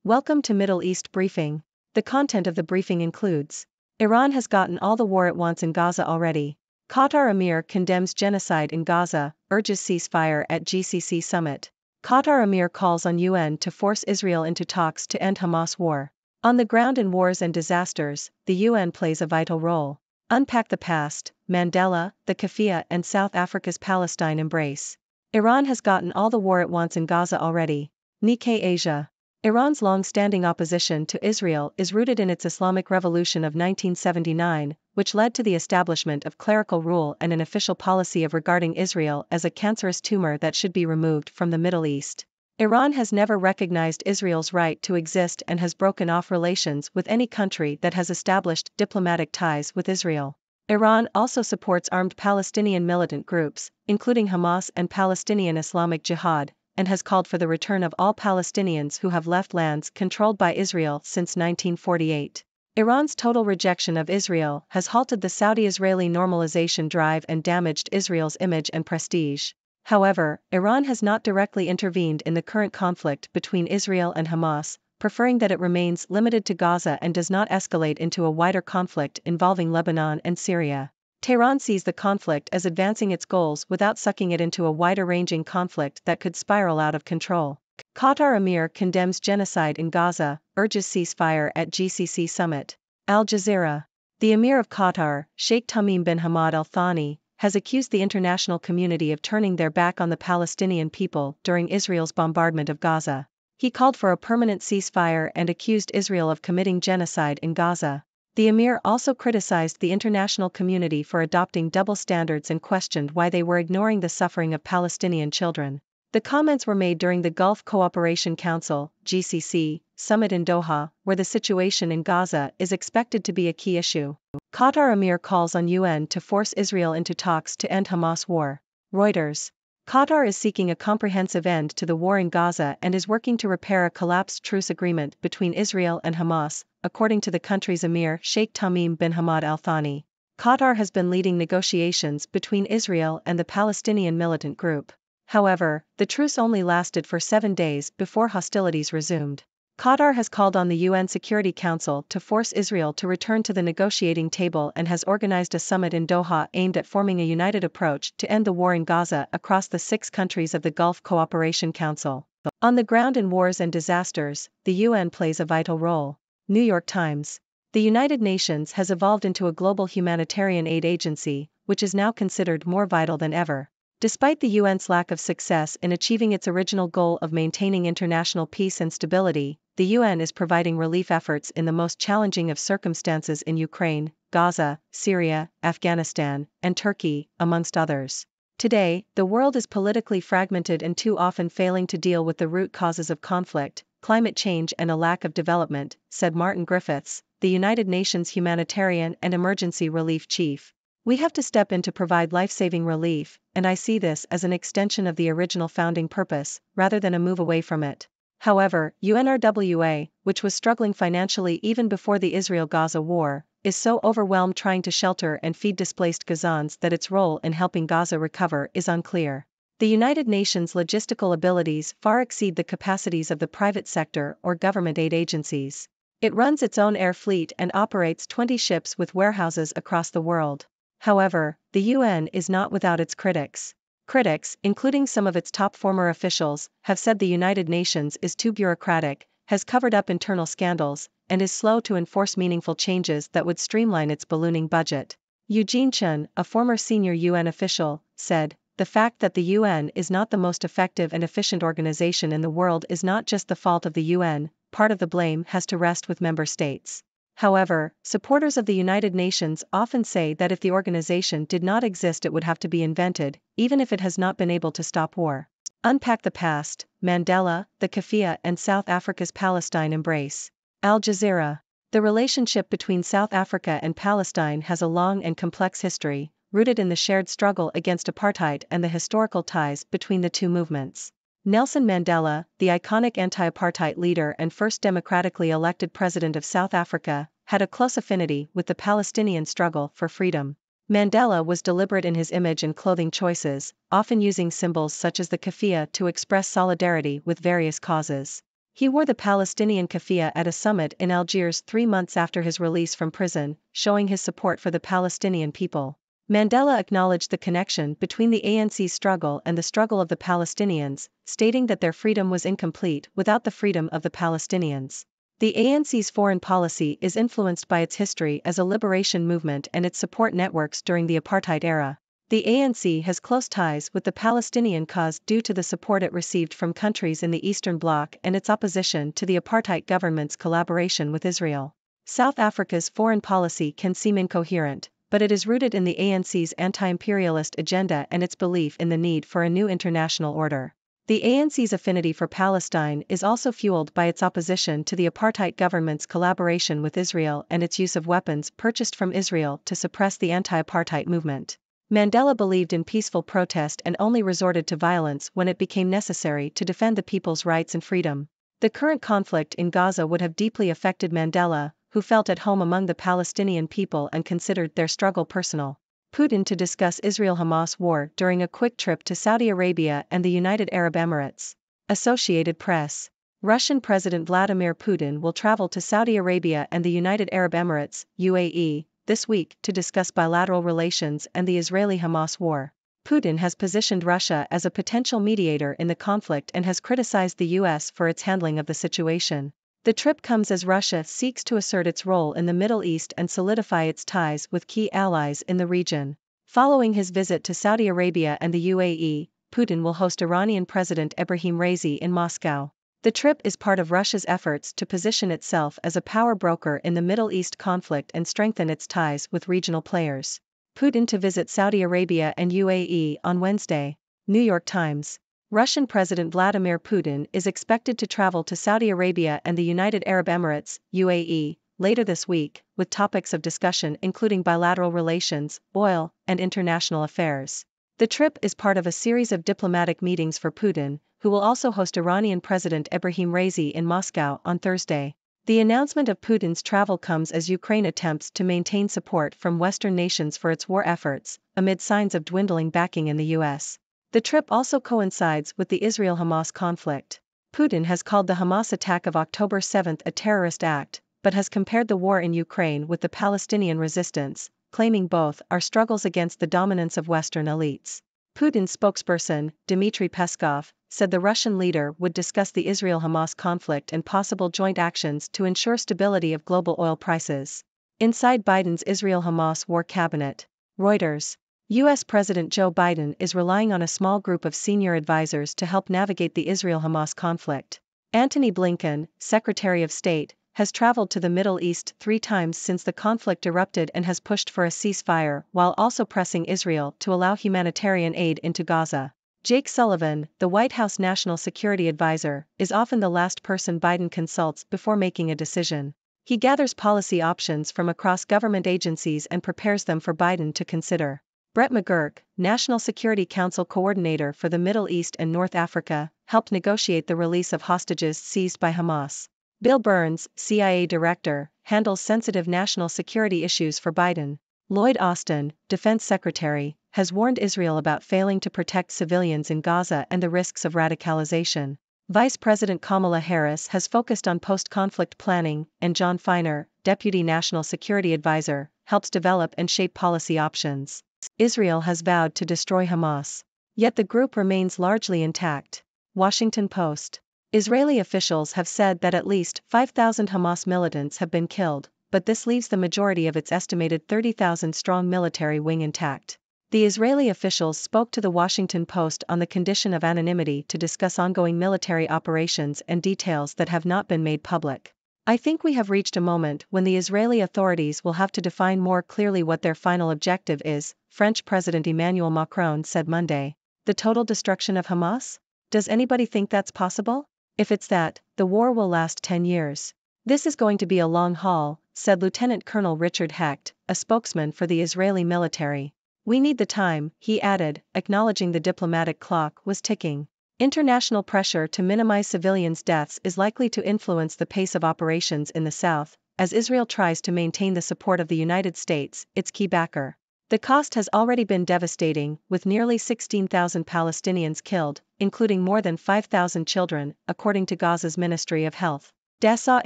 Welcome to Middle East Briefing. The content of the briefing includes: Iran has gotten all the war it wants in Gaza already. Qatar emir condemns genocide in Gaza, urges ceasefire at GCC summit. Qatar emir calls on UN to force Israel into talks to end Hamas war. On the ground in wars and disasters, the UN plays a vital role. Unpack the past, Mandela, the Kafia and South Africa's Palestine embrace. Iran has gotten all the war it wants in Gaza already. Nikkei Asia. Iran's long-standing opposition to Israel is rooted in its Islamic Revolution of 1979, which led to the establishment of clerical rule and an official policy of regarding Israel as a cancerous tumor that should be removed from the Middle East. Iran has never recognized Israel's right to exist and has broken off relations with any country that has established diplomatic ties with Israel. Iran also supports armed Palestinian militant groups, including Hamas and Palestinian Islamic Jihad, and has called for the return of all Palestinians who have left lands controlled by Israel since 1948. Iran's total rejection of Israel has halted the Saudi-Israeli normalization drive and damaged Israel's image and prestige. However, Iran has not directly intervened in the current conflict between Israel and Hamas, preferring that it remains limited to Gaza and does not escalate into a wider conflict involving Lebanon and Syria. Tehran sees the conflict as advancing its goals without sucking it into a wider-ranging conflict that could spiral out of control. Qatar emir condemns genocide in Gaza, urges ceasefire at GCC summit. Al Jazeera. The emir of Qatar, Sheikh Tamim bin Hamad Al Thani, has accused the international community of turning their back on the Palestinian people during Israel's bombardment of Gaza. He called for a permanent ceasefire and accused Israel of committing genocide in Gaza. The emir also criticized the international community for adopting double standards and questioned why they were ignoring the suffering of Palestinian children. The comments were made during the Gulf Cooperation Council (GCC) summit in Doha, where the situation in Gaza is expected to be a key issue. Qatar emir calls on UN to force Israel into talks to end Hamas war. Reuters. Qatar is seeking a comprehensive end to the war in Gaza and is working to repair a collapsed truce agreement between Israel and Hamas, according to the country's emir Sheikh Tamim bin Hamad Al Thani. Qatar has been leading negotiations between Israel and the Palestinian militant group. However, the truce only lasted for 7 days before hostilities resumed. Qatar has called on the UN Security Council to force Israel to return to the negotiating table and has organized a summit in Doha aimed at forming a united approach to end the war in Gaza across the 6 countries of the Gulf Cooperation Council. On the ground in wars and disasters, the UN plays a vital role. New York Times. The United Nations has evolved into a global humanitarian aid agency, which is now considered more vital than ever. Despite the UN's lack of success in achieving its original goal of maintaining international peace and stability, the UN is providing relief efforts in the most challenging of circumstances in Ukraine, Gaza, Syria, Afghanistan, and Turkey, amongst others. Today, the world is politically fragmented and too often failing to deal with the root causes of conflict, climate change and a lack of development, said Martin Griffiths, the United Nations Humanitarian and Emergency Relief Chief. We have to step in to provide life-saving relief, and I see this as an extension of the original founding purpose, rather than a move away from it. However, UNRWA, which was struggling financially even before the Israel-Gaza war, is so overwhelmed trying to shelter and feed displaced Gazans that its role in helping Gaza recover is unclear. The United Nations' logistical abilities far exceed the capacities of the private sector or government aid agencies. It runs its own air fleet and operates 20 ships with warehouses across the world. However, the UN is not without its critics. Critics, including some of its top former officials, have said the United Nations is too bureaucratic, has covered up internal scandals, and is slow to enforce meaningful changes that would streamline its ballooning budget. Eugene Chun, a former senior UN official, said, "The fact that the UN is not the most effective and efficient organization in the world is not just the fault of the UN, part of the blame has to rest with member states." However, supporters of the United Nations often say that if the organization did not exist it would have to be invented, even if it has not been able to stop war. Unpack the past, Mandela, the Kafia and South Africa's Palestine embrace. Al Jazeera. The relationship between South Africa and Palestine has a long and complex history, rooted in the shared struggle against apartheid and the historical ties between the two movements. Nelson Mandela, the iconic anti-apartheid leader and first democratically elected president of South Africa, had a close affinity with the Palestinian struggle for freedom. Mandela was deliberate in his image and clothing choices, often using symbols such as the keffiyeh to express solidarity with various causes. He wore the Palestinian keffiyeh at a summit in Algiers 3 months after his release from prison, showing his support for the Palestinian people. Mandela acknowledged the connection between the ANC's struggle and the struggle of the Palestinians, stating that their freedom was incomplete without the freedom of the Palestinians. The ANC's foreign policy is influenced by its history as a liberation movement and its support networks during the apartheid era. The ANC has close ties with the Palestinian cause due to the support it received from countries in the Eastern Bloc and its opposition to the apartheid government's collaboration with Israel. South Africa's foreign policy can seem incoherent, but it is rooted in the ANC's anti-imperialist agenda and its belief in the need for a new international order. The ANC's affinity for Palestine is also fueled by its opposition to the apartheid government's collaboration with Israel and its use of weapons purchased from Israel to suppress the anti-apartheid movement. Mandela believed in peaceful protest and only resorted to violence when it became necessary to defend the people's rights and freedom. The current conflict in Gaza would have deeply affected Mandela, who felt at home among the Palestinian people and considered their struggle personal. Putin to discuss Israel-Hamas war during a quick trip to Saudi Arabia and the United Arab Emirates. Associated Press. Russian President Vladimir Putin will travel to Saudi Arabia and the United Arab Emirates, UAE, this week to discuss bilateral relations and the Israeli-Hamas war. Putin has positioned Russia as a potential mediator in the conflict and has criticized the US for its handling of the situation. The trip comes as Russia seeks to assert its role in the Middle East and solidify its ties with key allies in the region. Following his visit to Saudi Arabia and the UAE, Putin will host Iranian President Ebrahim Raisi in Moscow. The trip is part of Russia's efforts to position itself as a power broker in the Middle East conflict and strengthen its ties with regional players. Putin to visit Saudi Arabia and UAE on Wednesday. New York Times. Russian President Vladimir Putin is expected to travel to Saudi Arabia and the United Arab Emirates, UAE, later this week, with topics of discussion including bilateral relations, oil, and international affairs. The trip is part of a series of diplomatic meetings for Putin, who will also host Iranian President Ebrahim Raisi in Moscow on Thursday. The announcement of Putin's travel comes as Ukraine attempts to maintain support from Western nations for its war efforts, amid signs of dwindling backing in the US. The trip also coincides with the Israel-Hamas conflict. Putin has called the Hamas attack of October 7 a terrorist act, but has compared the war in Ukraine with the Palestinian resistance, claiming both are struggles against the dominance of Western elites. Putin's spokesperson, Dmitry Peskov, said the Russian leader would discuss the Israel-Hamas conflict and possible joint actions to ensure stability of global oil prices. Inside Biden's Israel-Hamas war cabinet. Reuters. U.S. President Joe Biden is relying on a small group of senior advisors to help navigate the Israel-Hamas conflict. Antony Blinken, Secretary of State, has traveled to the Middle East 3 times since the conflict erupted and has pushed for a ceasefire while also pressing Israel to allow humanitarian aid into Gaza. Jake Sullivan, the White House National Security Advisor, is often the last person Biden consults before making a decision. He gathers policy options from across government agencies and prepares them for Biden to consider. Brett McGurk, National Security Council Coordinator for the Middle East and North Africa, helped negotiate the release of hostages seized by Hamas. Bill Burns, CIA Director, handles sensitive national security issues for Biden. Lloyd Austin, Defense Secretary, has warned Israel about failing to protect civilians in Gaza and the risks of radicalization. Vice President Kamala Harris has focused on post-conflict planning, and John Feiner, Deputy National Security Advisor, helps develop and shape policy options. Israel has vowed to destroy Hamas. Yet the group remains largely intact. Washington Post. Israeli officials have said that at least 5,000 Hamas militants have been killed, but this leaves the majority of its estimated 30,000-strong military wing intact. The Israeli officials spoke to the Washington Post on the condition of anonymity to discuss ongoing military operations and details that have not been made public. I think we have reached a moment when the Israeli authorities will have to define more clearly what their final objective is, French President Emmanuel Macron said Monday. The total destruction of Hamas? Does anybody think that's possible? If it's that, the war will last 10 years. This is going to be a long haul, said Lieutenant Colonel Richard Hecht, a spokesman for the Israeli military. We need the time, he added, acknowledging the diplomatic clock was ticking. International pressure to minimize civilians' deaths is likely to influence the pace of operations in the south, as Israel tries to maintain the support of the United States, its key backer. The cost has already been devastating, with nearly 16,000 Palestinians killed, including more than 5,000 children, according to Gaza's Ministry of Health. Dassault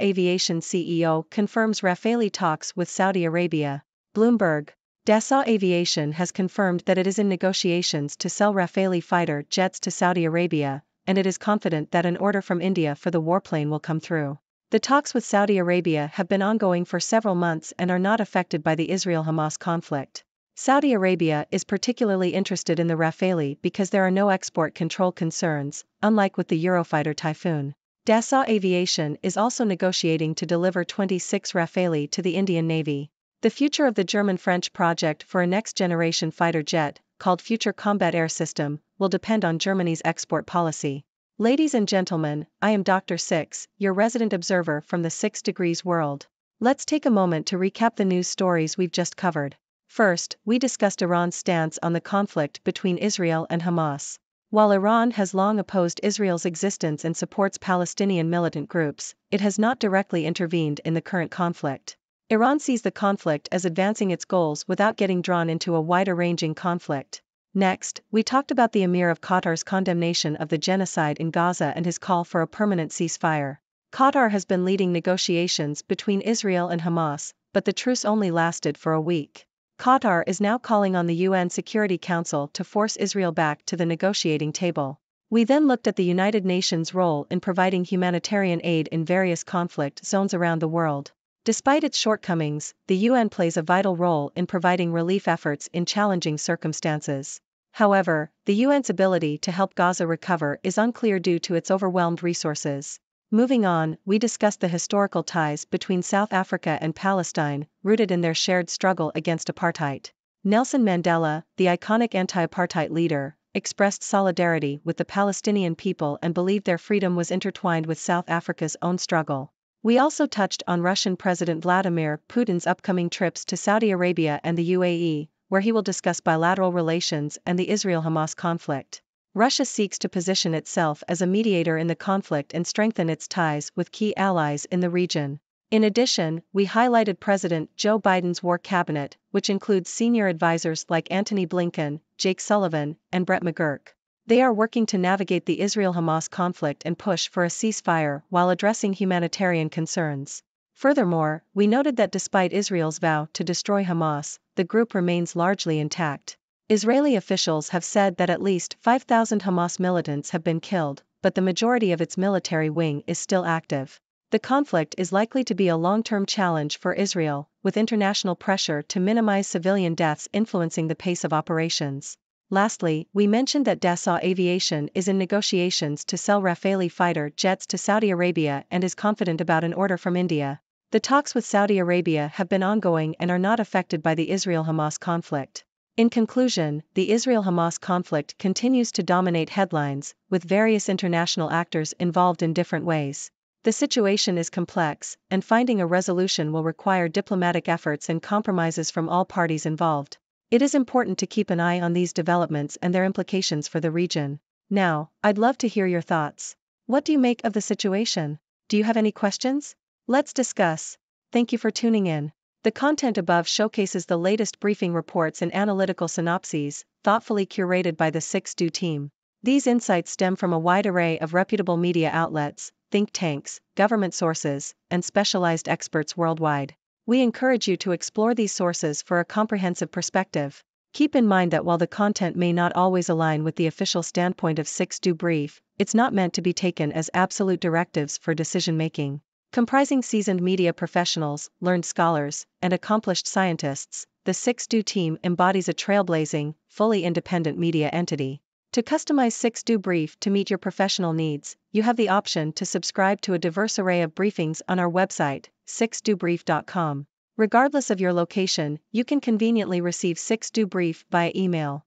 Aviation CEO confirms Rafale talks with Saudi Arabia. Bloomberg. Dassault Aviation has confirmed that it is in negotiations to sell Rafale fighter jets to Saudi Arabia, and it is confident that an order from India for the warplane will come through. The talks with Saudi Arabia have been ongoing for several months and are not affected by the Israel-Hamas conflict. Saudi Arabia is particularly interested in the Rafale because there are no export control concerns, unlike with the Eurofighter Typhoon. Dassault Aviation is also negotiating to deliver 26 Rafale to the Indian Navy. The future of the German-French project for a next-generation fighter jet, called Future Combat Air System, will depend on Germany's export policy. Ladies and gentlemen, I am Dr. Six, your resident observer from the 6 Degrees world. Let's take a moment to recap the news stories we've just covered. First, we discussed Iran's stance on the conflict between Israel and Hamas. While Iran has long opposed Israel's existence and supports Palestinian militant groups, it has not directly intervened in the current conflict. Iran sees the conflict as advancing its goals without getting drawn into a wider-ranging conflict. Next, we talked about the emir of Qatar's condemnation of the genocide in Gaza and his call for a permanent ceasefire. Qatar has been leading negotiations between Israel and Hamas, but the truce only lasted for a week. Qatar is now calling on the UN Security Council to force Israel back to the negotiating table. We then looked at the United Nations' role in providing humanitarian aid in various conflict zones around the world. Despite its shortcomings, the UN plays a vital role in providing relief efforts in challenging circumstances. However, the UN's ability to help Gaza recover is unclear due to its overwhelmed resources. Moving on, we discussed the historical ties between South Africa and Palestine, rooted in their shared struggle against apartheid. Nelson Mandela, the iconic anti-apartheid leader, expressed solidarity with the Palestinian people and believed their freedom was intertwined with South Africa's own struggle. We also touched on Russian President Vladimir Putin's upcoming trips to Saudi Arabia and the UAE, where he will discuss bilateral relations and the Israel-Hamas conflict. Russia seeks to position itself as a mediator in the conflict and strengthen its ties with key allies in the region. In addition, we highlighted President Joe Biden's war cabinet, which includes senior advisors like Antony Blinken, Jake Sullivan, and Brett McGurk. They are working to navigate the Israel-Hamas conflict and push for a ceasefire while addressing humanitarian concerns. Furthermore, we noted that despite Israel's vow to destroy Hamas, the group remains largely intact. Israeli officials have said that at least 5,000 Hamas militants have been killed, but the majority of its military wing is still active. The conflict is likely to be a long-term challenge for Israel, with international pressure to minimize civilian deaths influencing the pace of operations. Lastly, we mentioned that Dassault Aviation is in negotiations to sell Rafale fighter jets to Saudi Arabia and is confident about an order from India. The talks with Saudi Arabia have been ongoing and are not affected by the Israel-Hamas conflict. In conclusion, the Israel-Hamas conflict continues to dominate headlines, with various international actors involved in different ways. The situation is complex, and finding a resolution will require diplomatic efforts and compromises from all parties involved. It is important to keep an eye on these developments and their implications for the region. Now, I'd love to hear your thoughts. What do you make of the situation? Do you have any questions? Let's discuss. Thank you for tuning in. The content above showcases the latest briefing reports and analytical synopses, thoughtfully curated by the 6Do team. These insights stem from a wide array of reputable media outlets, think tanks, government sources, and specialized experts worldwide. We encourage you to explore these sources for a comprehensive perspective. Keep in mind that while the content may not always align with the official standpoint of 6Do Brief, it's not meant to be taken as absolute directives for decision-making. Comprising seasoned media professionals, learned scholars, and accomplished scientists, the 6Do team embodies a trailblazing, fully independent media entity. To customize 6Do Brief to meet your professional needs, you have the option to subscribe to a diverse array of briefings on our website, 6dobrief.com. Regardless of your location, you can conveniently receive 6Do Brief via email.